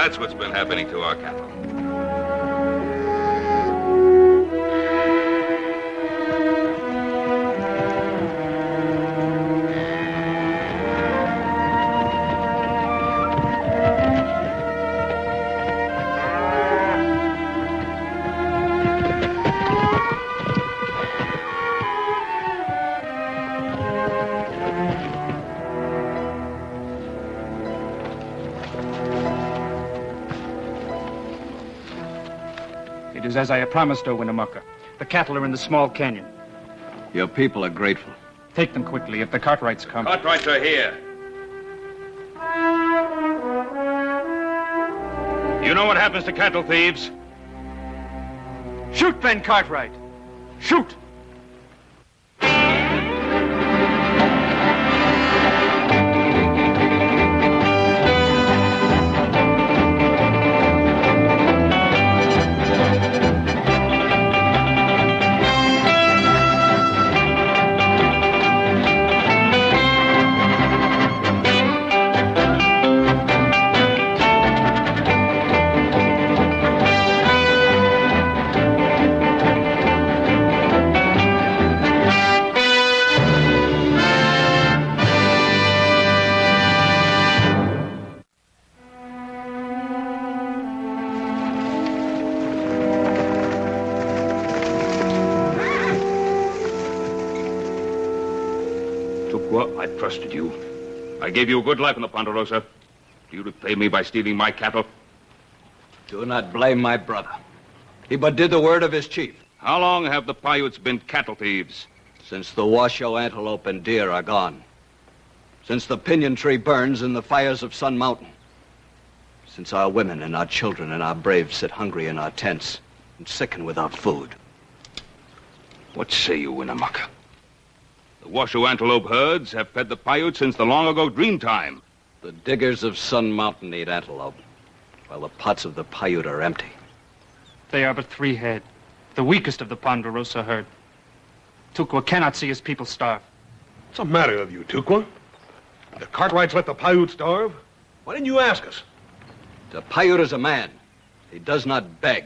That's what's been happening to our cattle. It is as I promised, O Winnemucca. The cattle are in the small canyon. Your people are grateful. Take them quickly if the Cartwrights come. Cartwrights are here. You know what happens to cattle thieves? Shoot, Ben Cartwright! Shoot! I trusted you. I gave you a good life in the Ponderosa. Do you repay me by stealing my cattle? Do not blame my brother. He but did the word of his chief. How long have the Paiutes been cattle thieves? Since the Washoe antelope and deer are gone. Since the pinyon tree burns in the fires of Sun Mountain. Since our women and our children and our braves sit hungry in our tents and sicken without food. What say you, Winnemucca? The Washoe antelope herds have fed the Paiutes since the long ago dream time. The diggers of Sun Mountain eat antelope, while the pots of the Paiute are empty. They are but 3 head, the weakest of the Ponderosa herd. Tukwa cannot see his people starve. What's the matter with you, Tukwa? The Cartwrights let the Paiute starve? Why didn't you ask us? The Paiute is a man. He does not beg.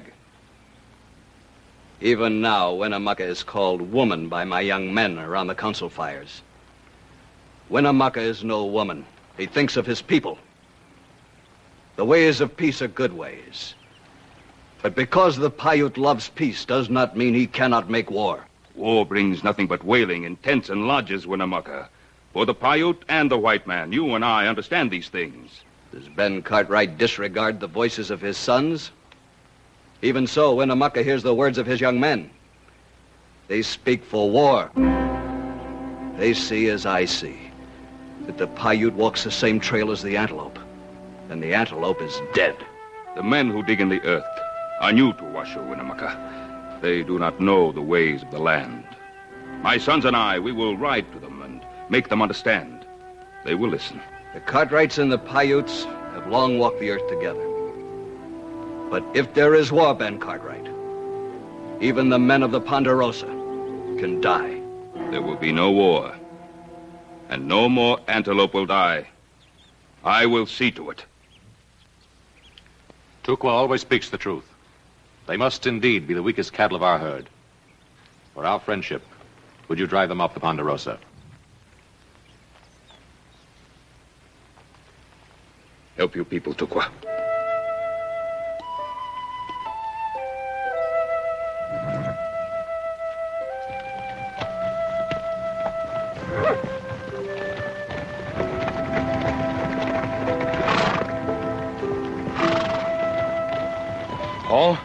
Even now, Winnemucca is called woman by my young men around the council fires. Winnemucca is no woman. He thinks of his people. The ways of peace are good ways. But because the Paiute loves peace does not mean he cannot make war. War brings nothing but wailing in tents and lodges, Winnemucca. For the Paiute and the white man, you and I understand these things. Does Ben Cartwright disregard the voices of his sons? Even so, Winnemucca hears the words of his young men. They speak for war. They see as I see, that the Paiute walks the same trail as the antelope, and the antelope is dead. The men who dig in the earth are new to Washoe, Winnemucca. They do not know the ways of the land. My sons and I, we will ride to them and make them understand. They will listen. The Cartwrights and the Paiutes have long walked the earth together. But if there is war, Ben Cartwright, even the men of the Ponderosa can die. There will be no war, and no more antelope will die. I will see to it. Tukwa always speaks the truth. They must indeed be the weakest cattle of our herd. For our friendship, would you drive them off the Ponderosa? Help you people, Tukwa. Paul,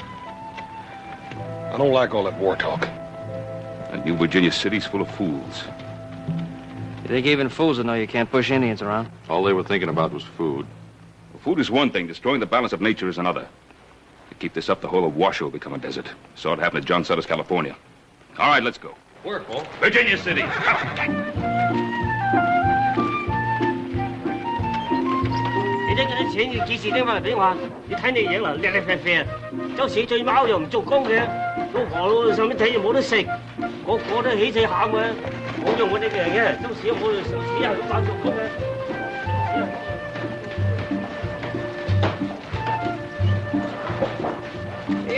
I don't like all that war talk. That New Virginia city's full of fools. You think even fools would know you can't push Indians around? All they were thinking about was food. Well, food is one thing. Destroying the balance of nature is another. To keep this up, the whole of Washoe will become a desert. Saw it happen at John Sutter's, California. All right, let's go. Where, Paul? Virginia City. 你呢嗰啲錢要幾時拎翻嚟俾我？你睇你影啦，叻叻啡啡，有時最貓又唔做工嘅，老婆老上面睇又冇得食，個個都起死喊嘅，冇用我呢個人嘅，有時我死人都扮做工嘅。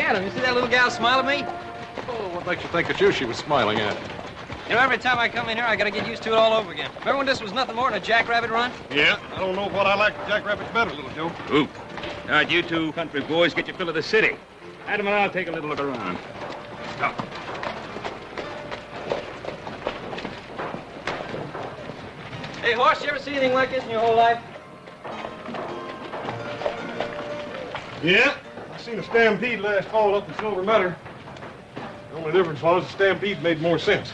at him. You see that little gal smile at me? Oh, what makes you think it's you she was smiling at? You know, every time I come in here, I gotta get used to it all over again. Remember when this was nothing more than a jackrabbit run? Yeah, I don't know what I like jackrabbits better, little Joe. Oop. All right, you two country boys, get your fill of the city. Adam and I'll take a little look around. Stop. Hey, Horse, you ever see anything like this in your whole life? Yeah, I seen a stampede last fall up in Silver Meadow. The only difference was the stampede made more sense.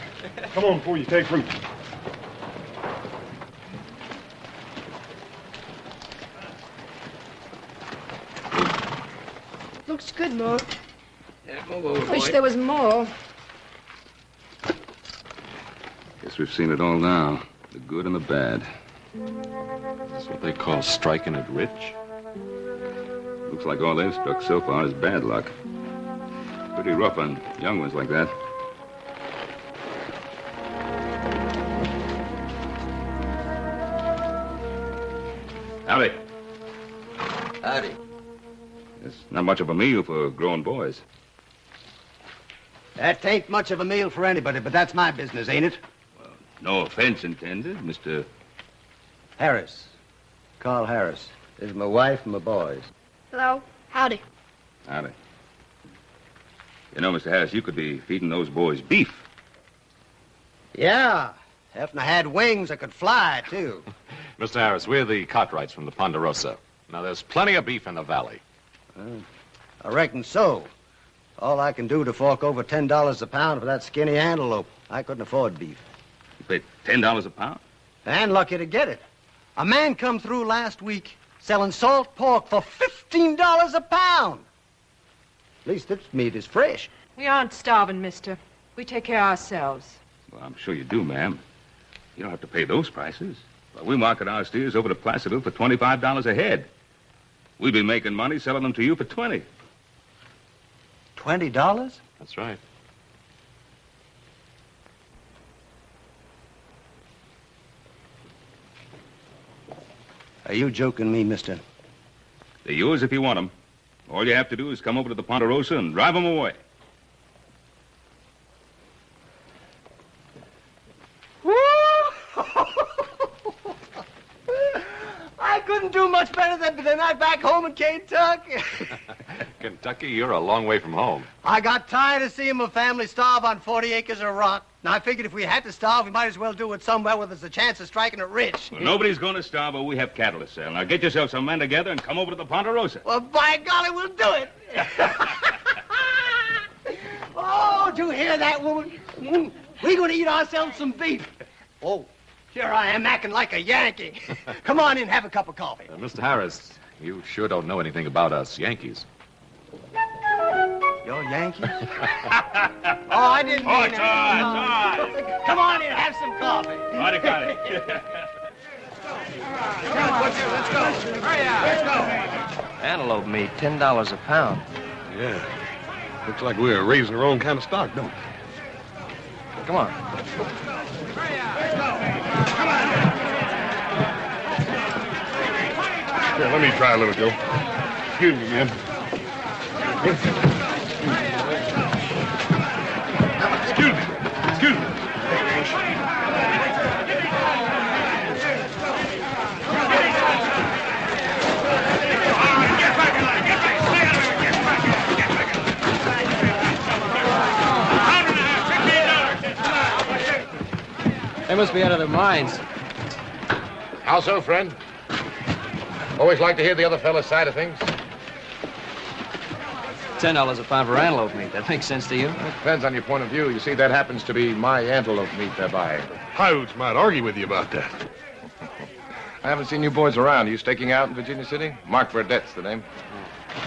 Come on before you take root. Looks good, Mo. Yeah, move over, Wish boy. there was more. Guess we've seen it all now. The good and the bad. That's what they call striking it rich. Looks like all they've struck so far is bad luck. Pretty rough on young ones like that. Howdy. Howdy. It's not much of a meal for grown boys. That ain't much of a meal for anybody, but that's my business, ain't it? No offense intended, Mr. Harris. Carl Harris. This is my wife and my boys. Hello. Howdy. Howdy. You know, Mr. Harris, you could be feeding those boys beef. Yeah. If I had wings, I could fly, too. Mr. Harris, we're the Cartwrights from the Ponderosa. Now, there's plenty of beef in the valley. I reckon so. All I can do to fork over $10 a pound for that skinny antelope. I couldn't afford beef. You paid $10 a pound? And lucky to get it. A man come through last week selling salt pork for $15 a pound. At least this meat is fresh. We aren't starving, mister. We take care of ourselves. Well, I'm sure you do, ma'am. You don't have to pay those prices. Well, we market our steers over to Placerville for $25 a head. We'd be making money selling them to you for $20. $20? That's right. Are you joking me, mister? They're yours if you want them. All you have to do is come over to the Ponderosa and drive them away. I couldn't do much better than that back home in Kentucky. Kentucky, you're a long way from home. I got tired of seeing my family starve on 40 acres of rock. Now, I figured if we had to starve, we might as well do it somewhere where there's a chance of striking it rich. Well, nobody's going to starve, but we have cattle to sell. Now, get yourself some men together and come over to the Ponderosa. Well, by golly, we'll do it. Oh, did you hear that, woman? We're going to eat ourselves some beef. Oh, here I am acting like a Yankee. Come on in, have a cup of coffee. Mr. Harris, you sure don't know anything about us Yankees. You're Yankees? Oh, I didn't mean that. it's all right. Come on in, have some coffee. Got it. Let's go. Hurry up. Let's go. Antelope meat, $10 a pound. Yeah. Looks like we're raising our own kind of stock, don't we? Come on. Here, let me try a little, Joe. Excuse me, man. Excuse me. They must be out of their minds. How so, friend? Always like to hear the other fellow's side of things. $10 a pound for antelope meat. That makes sense to you? It depends on your point of view. You see, that happens to be my antelope meat they're buying. Piutes might argue with you about that. I haven't seen you boys around. Are you staking out in Virginia City? Mark Burdett's the name.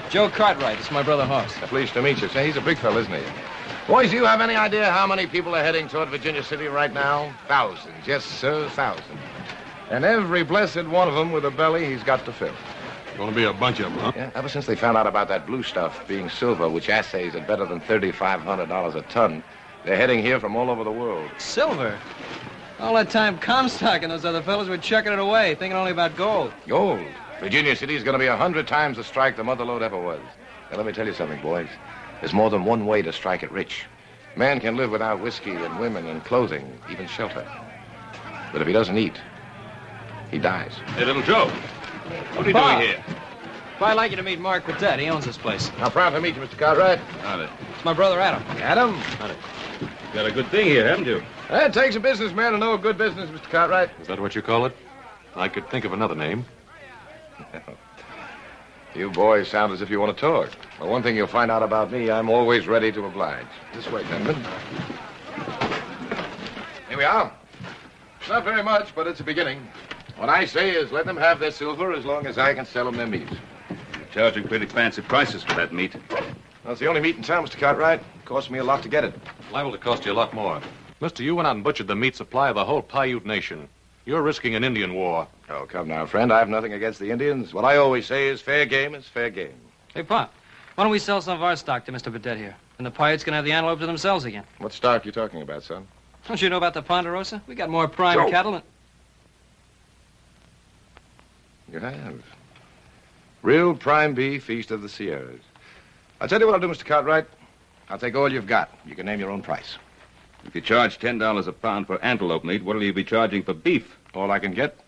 Joe Cartwright. It's my brother Hoss. Pleased to meet you. Say, he's a big fella, isn't he? Boys, do you have any idea how many people are heading toward Virginia City right now? Thousands. Yes, sir, thousands. And every blessed one of them with a belly he's got to fill. Gonna be a bunch of them, huh? Yeah, ever since they found out about that blue stuff being silver, which assays at better than $3,500 a ton, they're heading here from all over the world. Silver? All that time Comstock and those other fellows were chucking it away, thinking only about gold. Gold? Virginia City is going to be 100 times the strike the mother lode ever was. Now, let me tell you something, boys. There's more than one way to strike it rich. Man can live without whiskey and women and clothing, even shelter. But if he doesn't eat, he dies. Hey, little Joe. What are you doing here? I'd like you to meet Mark Patet. He owns this place. How proud to meet you, Mr. Cartwright. Howdy. It's my brother Adam. Adam? Howdy. Got a good thing here, haven't you? It takes a businessman to know a good business, Mr. Cartwright. Is that what you call it? I could think of another name. You boys sound as if you want to talk. Well, one thing you'll find out about me, I'm always ready to oblige. This way, gentlemen. Here we are. Not very much, but it's a beginning. What I say is let them have their silver as long as I can sell them their meat. You're charging pretty fancy prices for that meat. Well, it's the only meat in town, Mr. Cartwright. It costs me a lot to get it. Liable to cost you a lot more. Mister, you went out and butchered the meat supply of the whole Paiute nation. You're risking an Indian war. Oh, come now, friend. I have nothing against the Indians. What I always say is fair game is fair game. Hey, Pop, why don't we sell some of our stock to Mr. Patet here? And the Paiutes can have the antelope to themselves again. What stock you talking about, son? Don't you know about the Ponderosa? We got more prime Joe. cattle than... You have. Real prime beef east of the Sierras. I'll tell you what I'll do, Mr. Cartwright. I'll take all you've got. You can name your own price. If you charge $10 a pound for antelope meat, what'll you be charging for beef? All I can get.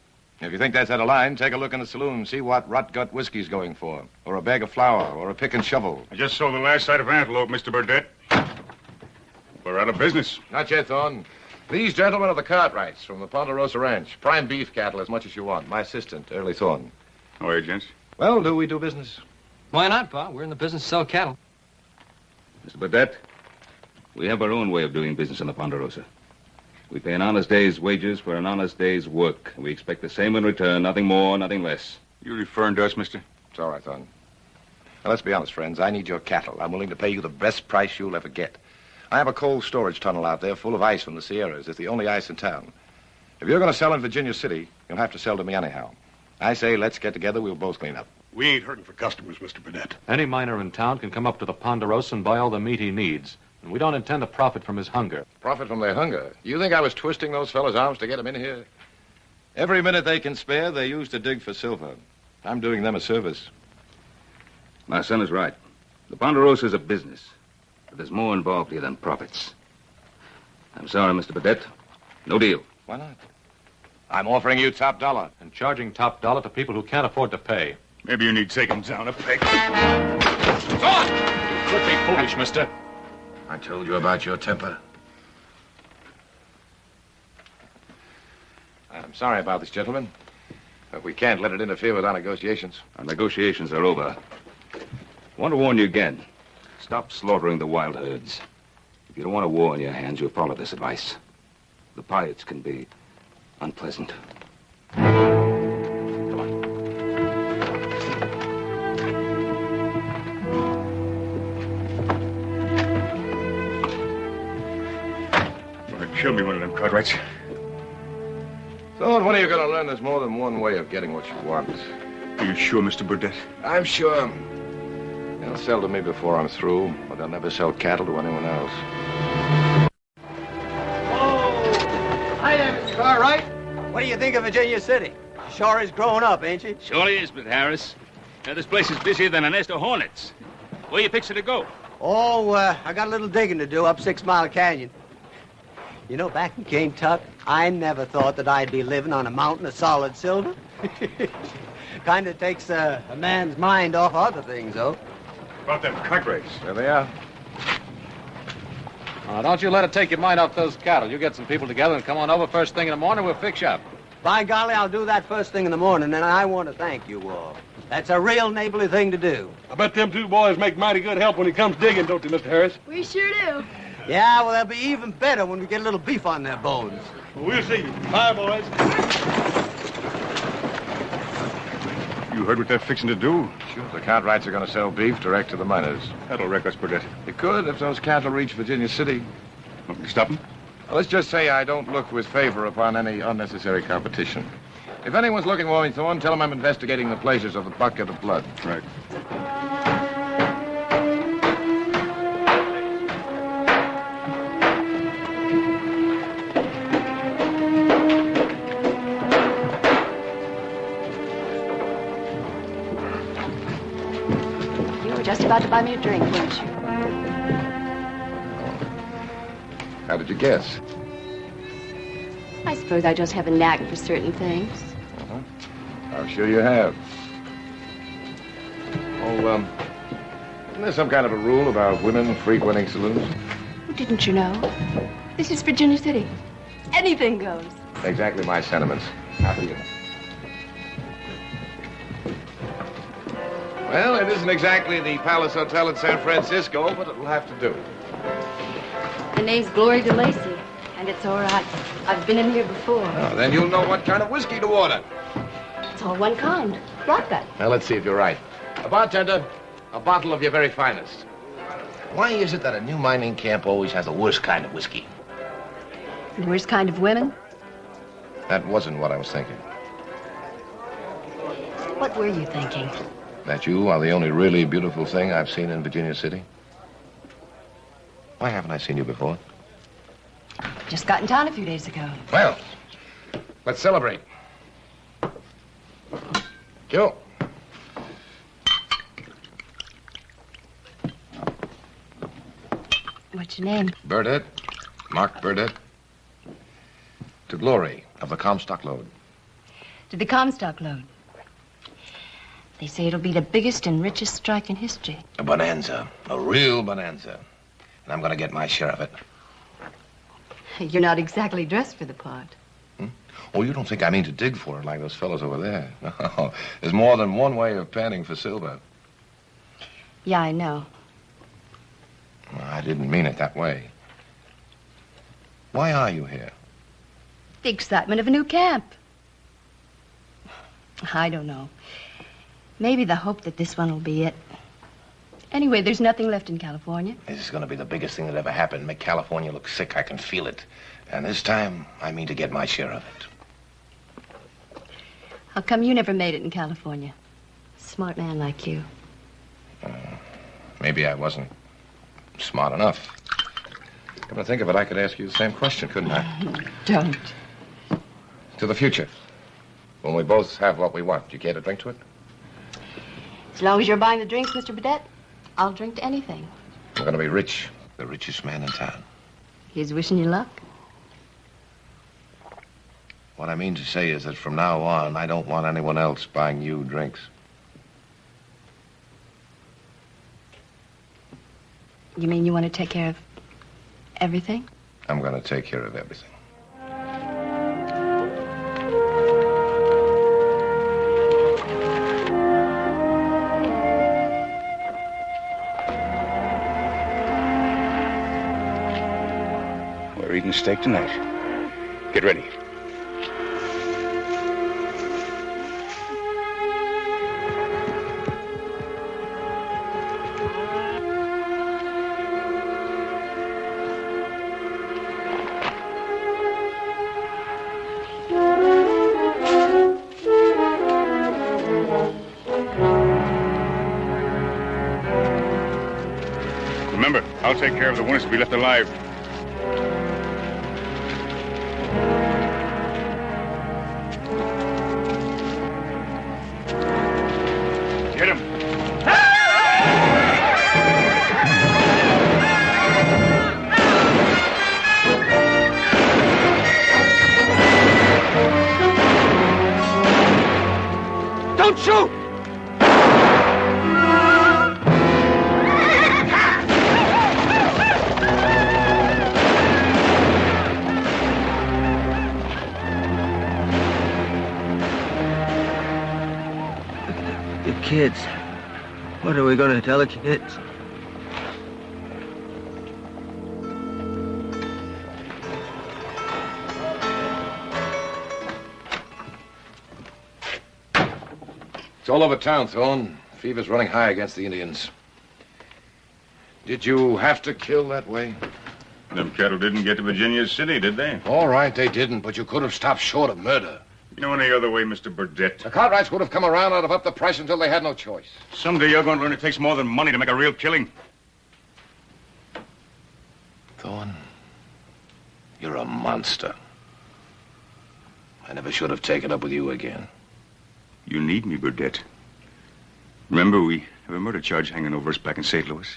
If you think that's out of line, take a look in the saloon, see what rot-gut whiskey's going for. Or a bag of flour, or a pick and shovel. I just sold the last sight of antelope, Mr. Burdett. We're out of business. Not yet, Thorne. These gentlemen are the Cartwrights from the Ponderosa Ranch. Prime beef cattle as much as you want. My assistant, Early Thorne. How are you, gents? Well, do we do business? Why not, Pa? We're in the business to sell cattle. Mr. Burdett, we have our own way of doing business in the Ponderosa. We pay an honest day's wages for an honest day's work. We expect the same in return, nothing more, nothing less. You referring to us, mister? It's all right, Thorne. Now, let's be honest, friends. I need your cattle. I'm willing to pay you the best price you'll ever get. I have a cold storage tunnel out there full of ice from the Sierras. It's the only ice in town. If you're going to sell in Virginia City, you'll have to sell to me anyhow. I say let's get together. We'll both clean up. We ain't hurting for customers, Mr. Burnett. Any miner in town can come up to the Ponderosa and buy all the meat he needs. And we don't intend to profit from his hunger. Profit from their hunger? You think I was twisting those fellas' arms to get them in here? Every minute they can spare, they use to dig for silver. I'm doing them a service. My son is right. The Ponderosa is a business. But there's more involved here than profits. I'm sorry, Mr. Burdett. No deal. Why not? I'm offering you top dollar. And charging top dollar to people who can't afford to pay. Maybe you need to take him down a peg. Could be foolish, mister. I told you about your temper. I'm sorry about this, gentlemen. But we can't let it interfere with our negotiations. Our negotiations are over. I want to warn you again. Stop slaughtering the wild herds. If you don't want a war on your hands, you'll follow this advice. The Paiutes can be unpleasant. Come on. Kill me one of them Cartwrights. So, when are you going to learn there's more than one way of getting what you want? Are you sure, Mr. Burdett? I'm sure. They'll sell to me before I'm through, but they'll never sell cattle to anyone else. Hi there, Mr. Cartwright. What do you think of Virginia City? She sure is growing up, ain't she? Surely is, Mr. Harris. Now, this place is busier than a nest of hornets. Where you fixing to go? Oh, I got a little digging to do up 6 Mile Canyon. You know, back in Kentucky, I never thought that I'd be living on a mountain of solid silver. Kind of takes a man's mind off other things, though. About them Cartwrights. There they are. Don't you let it take your mind off those cattle. You get some people together and come on over first thing in the morning. We'll fix you up. By golly, I'll do that first thing in the morning, and I want to thank you all. That's a real neighborly thing to do. I bet them two boys make mighty good help when it comes digging, don't they, Mr. Harris? We sure do. Yeah, well, they'll be even better when we get a little beef on their bones. Well, we'll see. Bye, boys. You heard what they're fixing to do? Sure, the Cartwrights are going to sell beef direct to the miners. That'll wreck us, Burdett. It could if those cattle reach Virginia City. Want me to stop them? Well, let's just say I don't look with favor upon any unnecessary competition. If anyone's looking for me, Thorne, tell them I'm investigating the pleasures of the bucket of blood. Right. You were just about to buy me a drink, weren't you? How did you guess? I suppose I just have a knack for certain things. I'm sure you have. Oh, isn't there some kind of a rule about women frequenting saloons? Didn't you know? This is Virginia City. Anything goes. Exactly my sentiments. How do you? Well, it isn't exactly the Palace Hotel in San Francisco, but it'll have to do. The name's Glory DeLacy, and it's all right. I've been in here before. Oh, then you'll know what kind of whiskey to order. It's all one kind. Vodka. Now, let's see if you're right. A bartender, a bottle of your very finest. Why is it that a new mining camp always has the worst kind of whiskey? The worst kind of women? That wasn't what I was thinking. What were you thinking? That you are the only really beautiful thing I've seen in Virginia City? Why haven't I seen you before? Just got in town a few days ago. Well, let's celebrate. Joe. What's your name? Burdett. Mark Burdett. To Glory of the Comstock Lode. To the Comstock Lode. They say it'll be the biggest and richest strike in history. A bonanza. A real bonanza. And I'm going to get my share of it. You're not exactly dressed for the part. Oh, you don't think I mean to dig for it like those fellows over there. No, there's more than one way of panning for silver. Yeah, I know. Well, I didn't mean it that way. Why are you here? The excitement of a new camp. I don't know. Maybe the hope that this one will be it. Anyway, there's nothing left in California. This is going to be the biggest thing that ever happened. Make California look sick. I can feel it. And this time, I mean to get my share of it. How come you never made it in California? Smart man like you. Maybe I wasn't smart enough. Come to think of it, I could ask you the same question, couldn't I? Don't. To the future. When we both have what we want, do you care to drink to it? As long as you're buying the drinks, Mr. Burdett, I'll drink to anything. I'm going to be rich. The richest man in town. He's wishing you luck. What I mean to say is that from now on, I don't want anyone else buying you drinks. You mean you want to take care of everything? I'm going to take care of everything. We're eating steak tonight. Get ready. Remember, I'll take care of the ones to be left alive. Get him. Don't shoot! Kids. What are we going to tell the kids? It's all over town, Thorne. Fever's running high against the Indians. Did you have to kill that way? Them cattle didn't get to Virginia City, did they? All right, they didn't, but you could have stopped short of murder. You know any other way, Mr. Burdett? The Cartwrights would have come around and have upped the price until they had no choice. Someday you're going to learn it takes more than money to make a real killing. Thorne, you're a monster. I never should have taken up with you again. You need me, Burdett. Remember, we have a murder charge hanging over us back in St. Louis?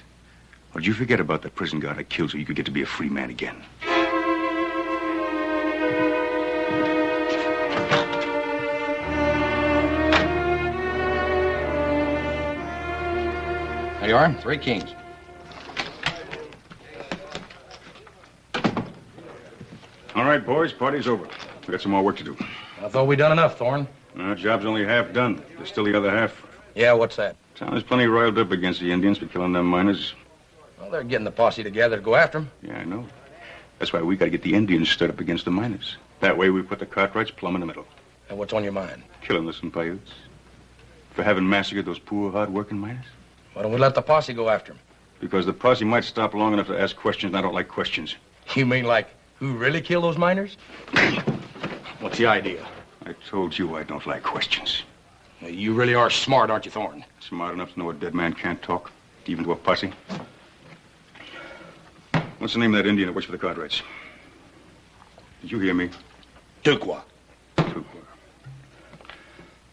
Or did you forget about that prison guard I killed so you could get to be a free man again? you are. 3 kings. All right, boys, party's over. We got some more work to do. I thought we'd done enough, Thorne. No, job's only half done. There's still the other half. Yeah, what's that? Town is plenty riled up against the Indians for killing them miners. Well, they're getting the posse together to go after them. Yeah, I know. That's why we got to get the Indians stirred up against the miners. That way we put the Cartwrights plumb in the middle. And what's on your mind? Killing the Paiutes. For having massacred those poor, hard-working miners. Why don't we let the posse go after them? Because the posse might stop long enough to ask questions, and I don't like questions. You mean like, who really killed those miners? What's the idea? I told you I don't like questions. You really are smart, aren't you, Thorne? Smart enough to know a dead man can't talk, even to a posse. What's the name of that Indian that works for the Cartwrights? Did you hear me? Tukwa. Tukwa.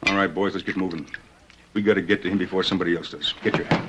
All right, boys, let's get moving. We got to get to him before somebody else does. Get your hat.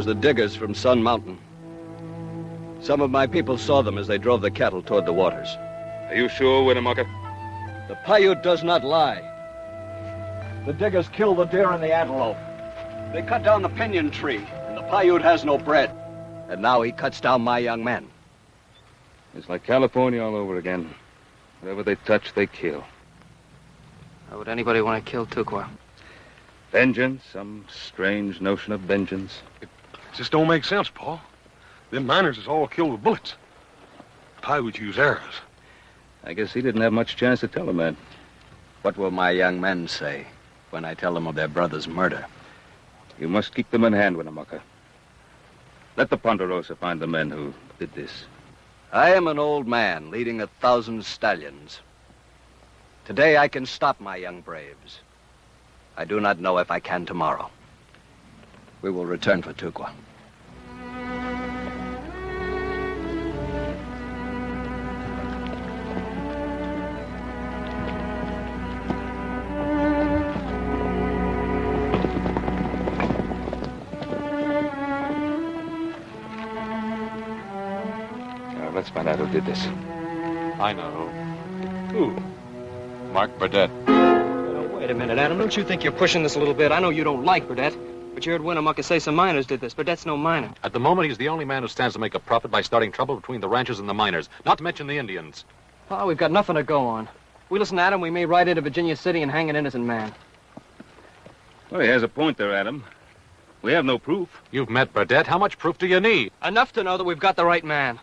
The diggers from Sun Mountain. Some of my people saw them as they drove the cattle toward the waters. Are you sure, Winnemucca? The Paiute does not lie. The diggers killed the deer and the antelope. They cut down the pinyon tree, and the Paiute has no bread. And now he cuts down my young men. It's like California all over again. Whatever they touch, they kill. Why would anybody want to kill Tukwa? Vengeance, some strange notion of vengeance. It just don't make sense, Paul. Them miners is all killed with bullets. Paiute use arrows. I guess he didn't have much chance to tell a man. What will my young men say when I tell them of their brother's murder? You must keep them in hand, Winnemucca. Let the Ponderosa find the men who did this. I am an old man leading 1,000 stallions. Today I can stop my young braves. I do not know if I can tomorrow. We will return for Tukwa. Let's find out who did this. I know. Who? Mark Burdett. Wait a minute, Adam. Don't you think you're pushing this a little bit? I know you don't like Burdett, but you heard Winnemucca say some miners did this. Burdett's no miner. At the moment, he's the only man who stands to make a profit by starting trouble between the ranchers and the miners, not to mention the Indians. Oh, we've got nothing to go on. We listen to Adam, we may ride into Virginia City and hang an innocent man. Well, he has a point there, Adam. We have no proof. You've met Burdett. How much proof do you need? Enough to know that we've got the right man.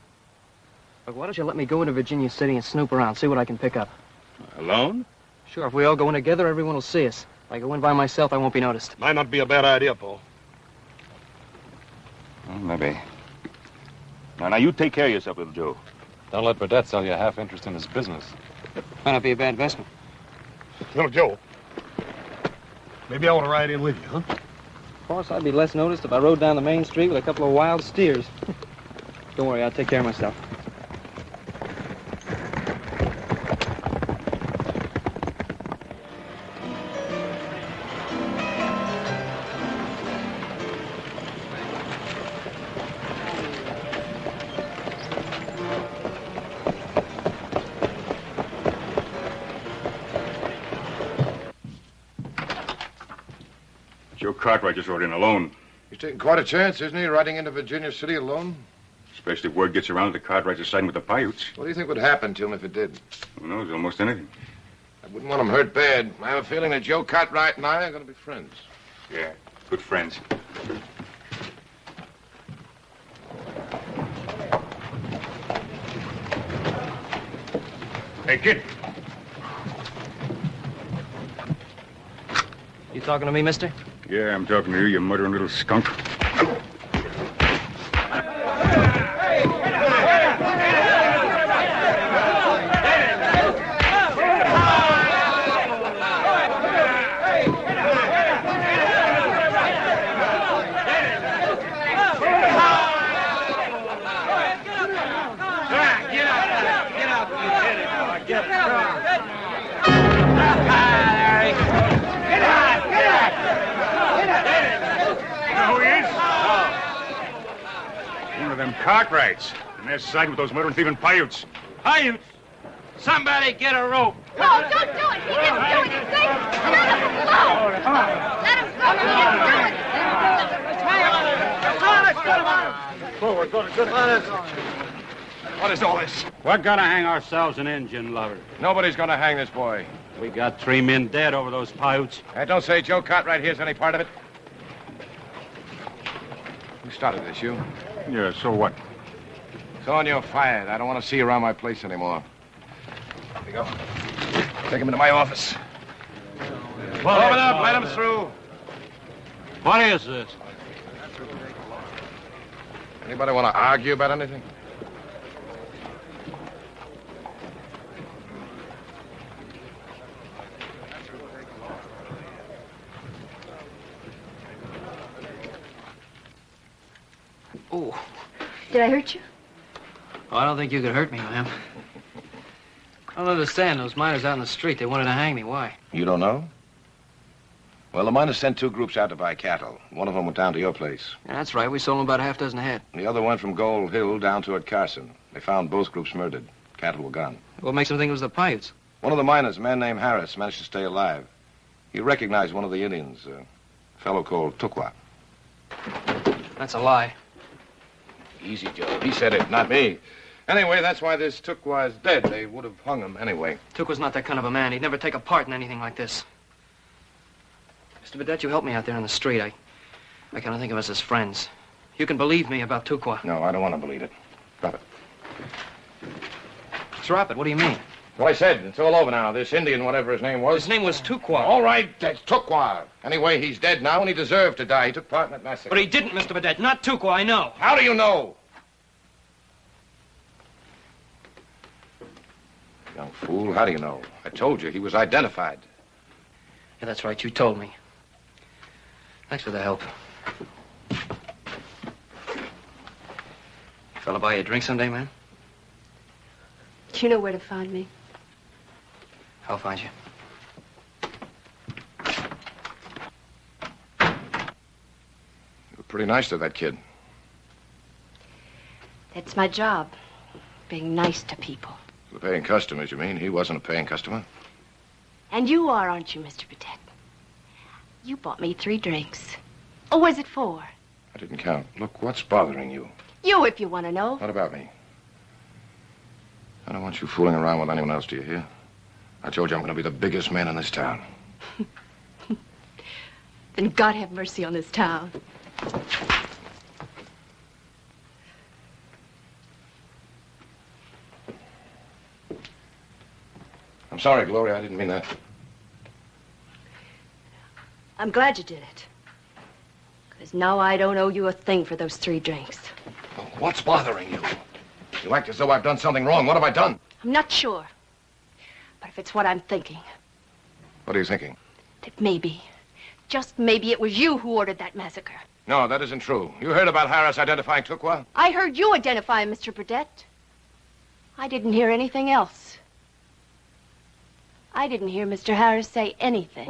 Look, why don't you let me go into Virginia City and snoop around, see what I can pick up? Alone? Sure, if we all go in together, everyone will see us. If I go in by myself, I won't be noticed. Might not be a bad idea, Paul. Well, maybe. Now, you take care of yourself, little Joe. Don't let Burdett sell you half interest in his business. Might not be a bad investment. Little Joe, maybe I want to ride in with you, huh? Of course, I'd be less noticed if I rode down the main street with a couple of wild steers. Don't worry, I'll take care of myself. Joe Cartwright just rode in alone. He's taking quite a chance, isn't he, riding into Virginia City alone? Especially if word gets around that the Cartwrights are siding with the Paiutes. What do you think would happen to him if it did? Who knows? Almost anything. I wouldn't want him hurt bad. I have a feeling that Joe Cartwright and I are going to be friends. Yeah, good friends. Hey, kid. You talking to me, mister? Yeah, I'm talking to you, you murdering little skunk. Cartwrights. And they're siding with those murdering thieving Paiutes. Paiutes? Somebody get a rope. No, don't do it. He didn't do it. See? Let him go. Let him go. He didn't do it. What is all this? We're gonna hang ourselves an Indian lover. Nobody's gonna hang this boy. We got 3 men dead over those Paiutes. Hey, don't say Joe Cartwright here's any part of it. You started this, you? Yeah, so what? So on you're fired. I don't want to see you around my place anymore. Here we go. Take him into my office. Open up. Let him through. What is this? Anybody want to argue about anything? Oh. Did I hurt you? Oh, I don't think you could hurt me, ma'am. I don't understand. Those miners out in the street, they wanted to hang me. Why? You don't know? Well, the miners sent 2 groups out to buy cattle. One of them went down to your place. Yeah, that's right. We sold them about a half dozen head. The other went from Gold Hill down toward Carson. They found both groups murdered. Cattle were gone. What makes them think it was the Paiutes? One of the miners, a man named Harris, managed to stay alive. He recognized one of the Indians, a fellow called Tukwa. That's a lie. Easy, Joe. He said it, not me. Anyway, that's why this Tukwa is dead. They would have hung him anyway. Tukwa's not that kind of a man. He'd never take a part in anything like this. Mr. Burdett, you helped me out there on the street. I kind of think of us as friends. You can believe me about Tukwa. No, I don't want to believe it. Drop it. Drop it? What do you mean? Well, I said, it's all over now. This Indian, whatever his name was. His name was Tukwa. All right, that's Tukwa. Anyway, he's dead now, and he deserved to die. He took part in that massacre. But he didn't, Mr. Burdett. Not Tukwa, I know. How do you know? Young fool, how do you know? I told you, he was identified. Yeah, that's right. You told me. Thanks for the help. Fella buy you a drink someday, man? You know where to find me. I'll find you. You were pretty nice to that kid. That's my job, being nice to people. The paying customers, you mean? He wasn't a paying customer. And you are, aren't you, Mr. Burdett? You bought me 3 drinks. Or was it 4? I didn't count. Look, what's bothering you? You, if you want to know. What about me? I don't want you fooling around with anyone else, do you hear? I told you I'm going to be the biggest man in this town. Then God have mercy on this town. I'm sorry, Gloria. I didn't mean that. I'm glad you did it. Because now I don't owe you a thing for those 3 drinks. Oh, what's bothering you? You act as though I've done something wrong. What have I done? I'm not sure. But if it's what I'm thinking, What are you thinking? that maybe, just maybe it was you who ordered that massacre. No, that isn't true. You heard about Harris identifying Tukwa? I heard you identify him, Mr. Burdett. I didn't hear anything else. I didn't hear Mr. Harris say anything.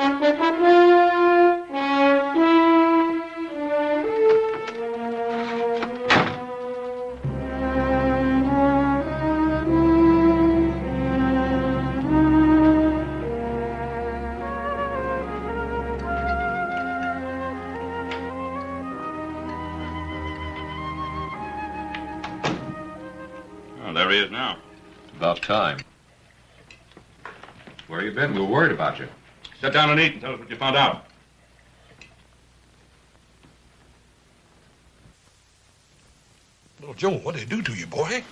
Oh, there he is now. About time. Where you been? We were worried about you. Sit down and eat and tell us what you found out. Little Joe, what did they do to you, boy?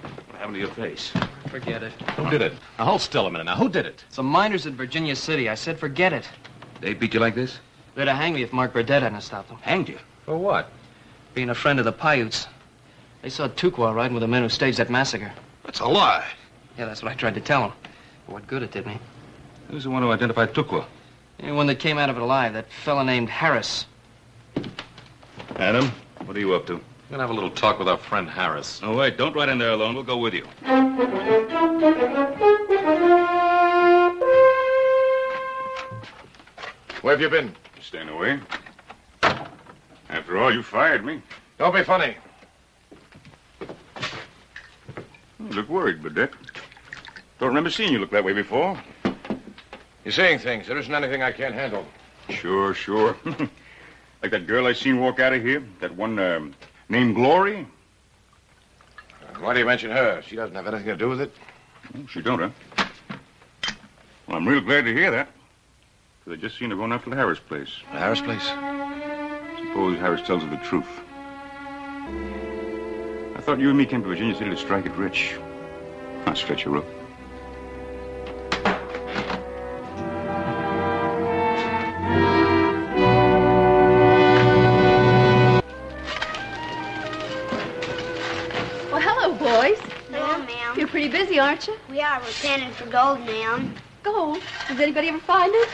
What happened to your face? Forget it. Who did it? Now, hold still a minute. Now, who did it? Some miners in Virginia City. I said forget it. They beat you like this? They'd have hanged me if Mark Burdett hadn't stopped them. Hanged you? For what? Being a friend of the Paiutes. They saw Tukwa riding with the men who staged that massacre. That's a lie. Yeah, that's what I tried to tell them. But what good it did me. Who's the one who identified Tukwa? Anyone that came out of it alive, that fella named Harris. Adam, what are you up to? We're gonna have a little talk with our friend Harris. Oh, wait, don't ride in there alone. We'll go with you. Where have you been? Staying away. After all, you fired me. Don't be funny. You look worried, Burdette. Don't remember seeing you look that way before. You're saying things. There isn't anything I can't handle. Sure. Like that girl I seen walk out of here. That one named Glory. Why do you mention her? She doesn't have anything to do with it. Oh, she don't, huh? Well, I'm real glad to hear that. Because I just seen her going after the Harris place. The Harris place? Suppose Harris tells her the truth. I thought you and me came to Virginia City to strike it rich. Not stretch her up. Well, hello, boys. Hello, ma'am. You're pretty busy, aren't you? We are. We're panning for gold, ma'am. Gold? Does anybody ever find it?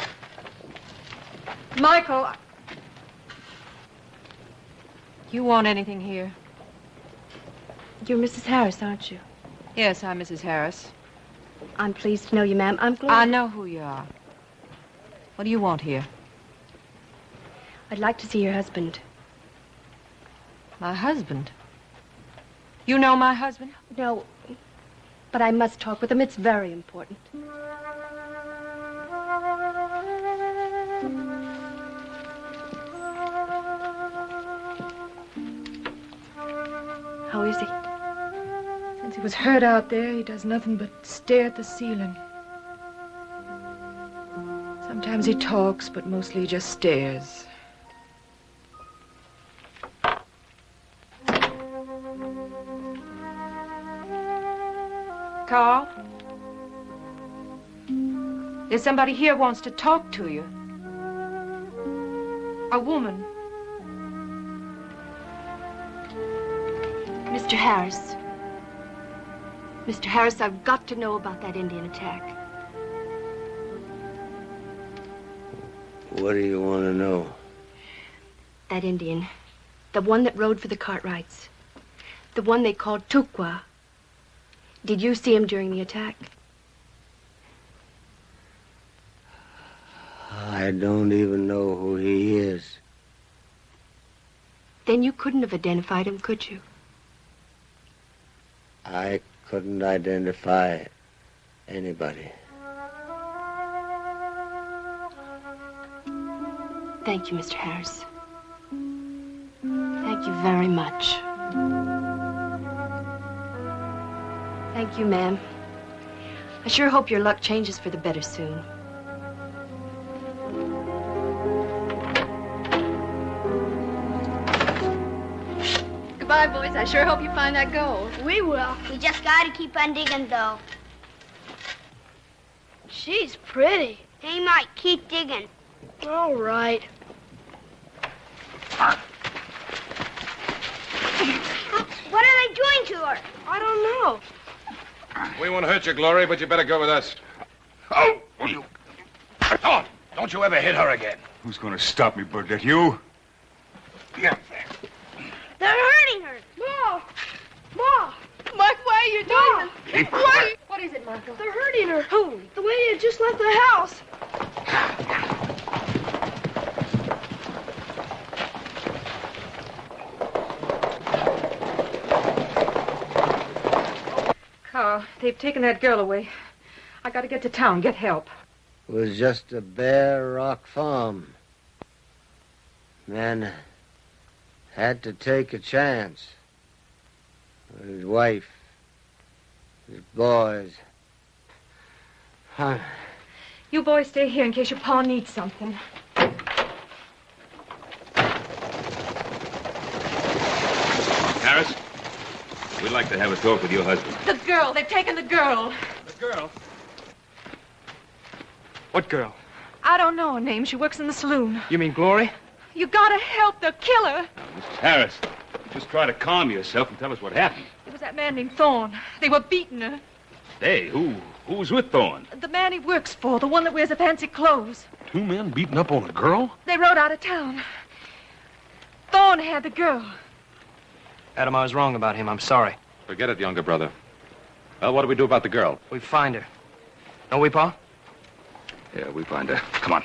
Michael, you want anything here? You're Mrs. Harris, aren't you? Yes, I'm Mrs. Harris. I'm pleased to know you, ma'am. I'm Gloria. I know who you are. What do you want here? I'd like to see your husband. My husband? You know my husband? No, but I must talk with him. It's very important. How is he? Since he was hurt out there, he does nothing but stare at the ceiling. Sometimes he talks, but mostly he just stares. Carl? There's somebody here who wants to talk to you. A woman. Mr. Harris. Mr. Harris, I've got to know about that Indian attack. What do you want to know? That Indian. The one that rode for the Cartwrights. The one they called Tukwa. Did you see him during the attack? I don't even know who he is. Then you couldn't have identified him, could you? I couldn't identify anybody. Thank you, Mr. Harris. Thank you very much. Thank you, ma'am. I sure hope your luck changes for the better soon. Goodbye, boys. I sure hope you find that gold. We will. We just gotta keep on digging, though. She's pretty. Hey, Mike, keep digging. All right. What are they doing to her? I don't know. We won't hurt you, Glory, but you better go with us. Oh, Don't you ever hit her again. who's going to stop me, Burdette? You? Yeah. They're hurting her. Ma! Ma! Mike, why are you doing this? Keep Why? What is it, Michael? They're hurting her. Who? The lady had just left the house. Carl, they've taken that girl away. I gotta get to town, get help. It was just a bare rock farm. Man had to take a chance. His wife, his boys. Huh. You boys stay here in case your pa needs something. Harris, we'd like to have a talk with your husband. The girl, they've taken the girl. The girl? What girl? I don't know her name. She works in the saloon. You mean Glory? You gotta help the killer. Mrs. Harris, just try to calm yourself and tell us what happened. It was that man named Thorne. They were beating her. Hey, who's with Thorne? The man he works for, the one that wears the fancy clothes. 2 men beating up on a girl? They rode out of town. Thorne had the girl. Adam, I was wrong about him. I'm sorry. Forget it, younger brother. Well, what do we do about the girl? We find her. Don't we, Pa? Yeah, we find her. Come on.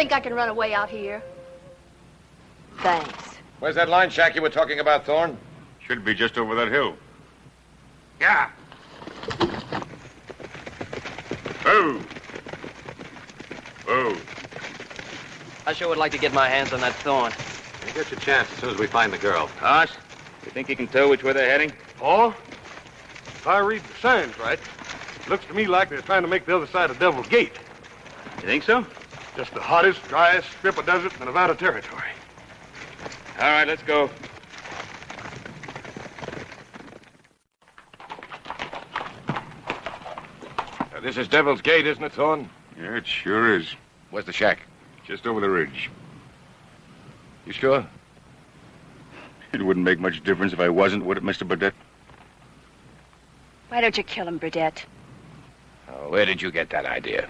think I can run away out here? Thanks. Where's that line shack you were talking about, Thorne? Should be just over that hill. Yeah. Oh. Oh. I sure would like to get my hands on that Thorne. You get your chance as soon as we find the girl. Hoss, you think you can tell which way they're heading? Paul, if I read the signs right, looks to me like they're trying to make the other side of Devil's Gate. You think so? Just the hottest, driest strip of desert in Nevada territory. All right, let's go. This is Devil's Gate, isn't it, Thorne? Yeah, it sure is. Where's the shack? Just over the ridge. You sure? It wouldn't make much difference if I wasn't, would it, Mr. Burdett? Why don't you kill him, Burdett? Oh, where did you get that idea?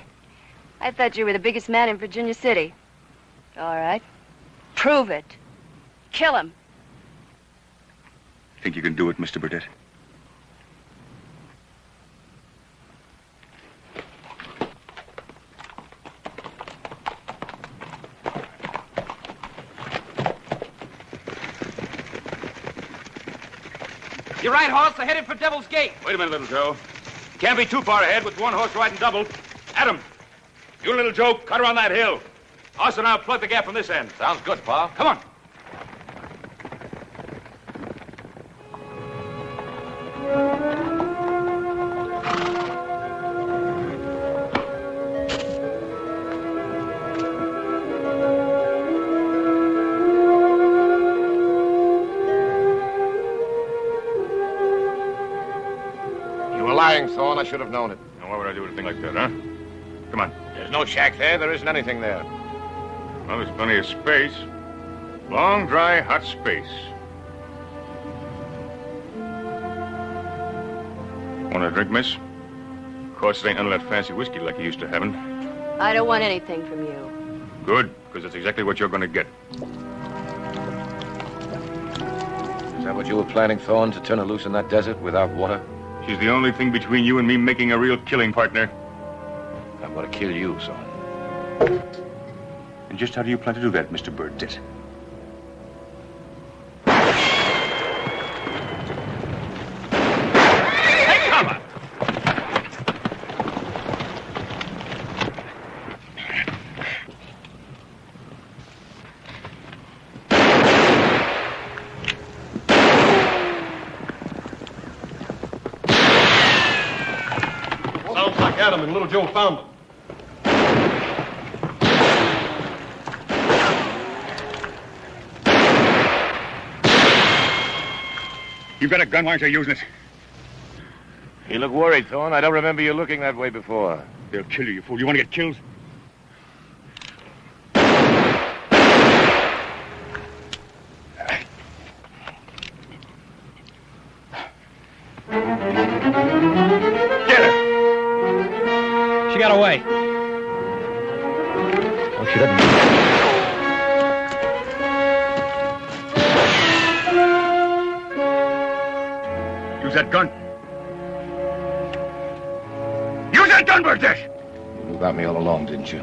I thought you were the biggest man in Virginia City. All right. Prove it. Kill him. Think you can do it, Mr. Burdett? You're right, Hoss. They're headed for Devil's Gate. Wait a minute, little Joe. Can't be too far ahead with one horse riding double. Adam, you and little Joe, cut around that hill. Us and I'll plug the gap from this end. Sounds good, Pa. Come on. Lying, Thorne. I should have known it. Now, why would I do anything like that, huh? Come on. There's no shack there. There isn't anything there. Well, there's plenty of space. Long, dry, hot space. Want a drink, miss? Of course, it ain't none of that fancy whiskey like you used to having. I don't want anything from you. Good, because that's exactly what you're going to get. Is that what you were planning, Thorne, to turn her loose in that desert without water? She's the only thing between you and me making a real killing, partner. I'm going to kill you, son. And just how do you plan to do that, Mr. Burdett? Take cover! Sounds like Adam and little Joe found them. You've got a gun, why aren't you using it? You look worried, Thorne. I don't remember you looking that way before. They'll kill you, you fool. You want to get killed? Get her! She got away. Oh, she doesn't. Use that gun. Use that gun, Burdett! You knew about me all along, didn't you?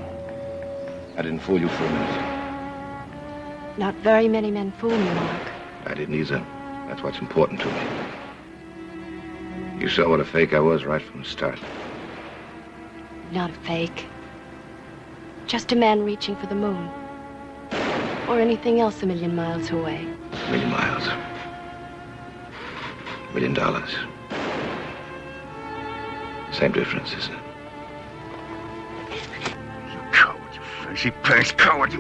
I didn't fool you for a minute. Not very many men fool me, Mark. I didn't either. That's what's important to me. You saw what a fake I was right from the start. Not a fake. Just a man reaching for the moon. Or anything else a million miles away. A million miles. $1 million. Same difference, isn't it? You coward, you fancy pants coward, you...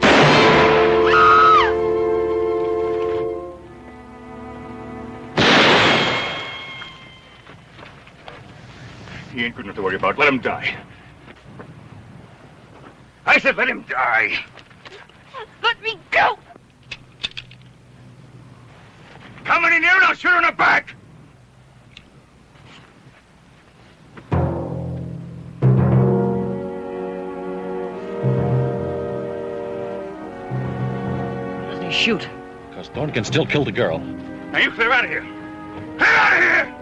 He ain't good enough to worry about. Let him die. I said let him die. Let me go! Come any nearer, I'll shoot her in the back. Doesn't he shoot? Because Thorne can still kill the girl. Now you clear out of here. Clear out of here!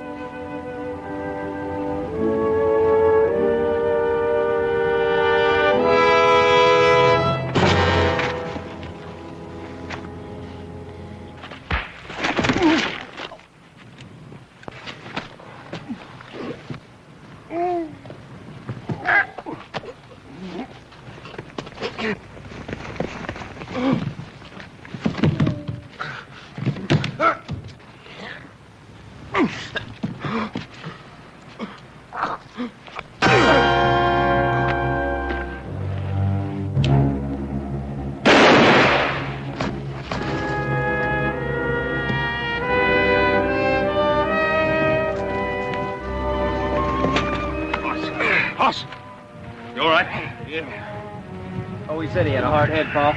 Hoss, you all right? Yeah. Oh, he said he had a hard head, Paul.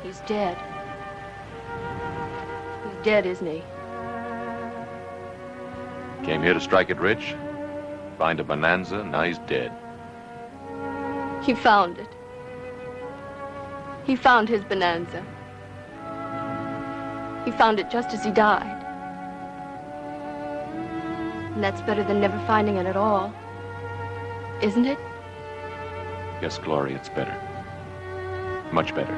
He's dead. He's dead, isn't he? Came here to strike it rich, find a bonanza, now he's dead. He found it. He found his bonanza. He found it just as he died. And that's better than never finding it at all. Isn't it? Yes, Glory, it's better. Much better.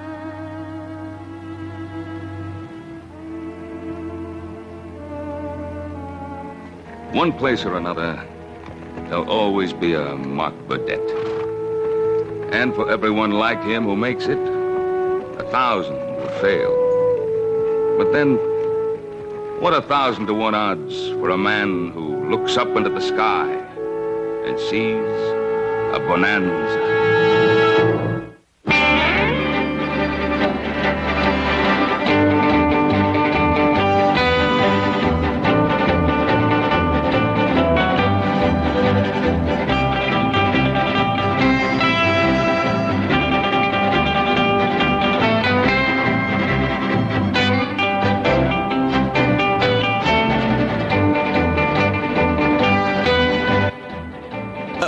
One place or another, there'll always be a Mark Burdett. And for everyone like him who makes it, 1,000 will fail. But then, what 1,000 to 1 odds for a man who looks up into the sky and sees a bonanza?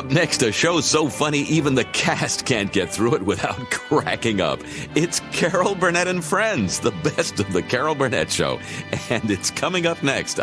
Next, a show so funny even the cast can't get through it without cracking up. It's Carol Burnett and Friends, the best of the Carol Burnett Show. And it's coming up next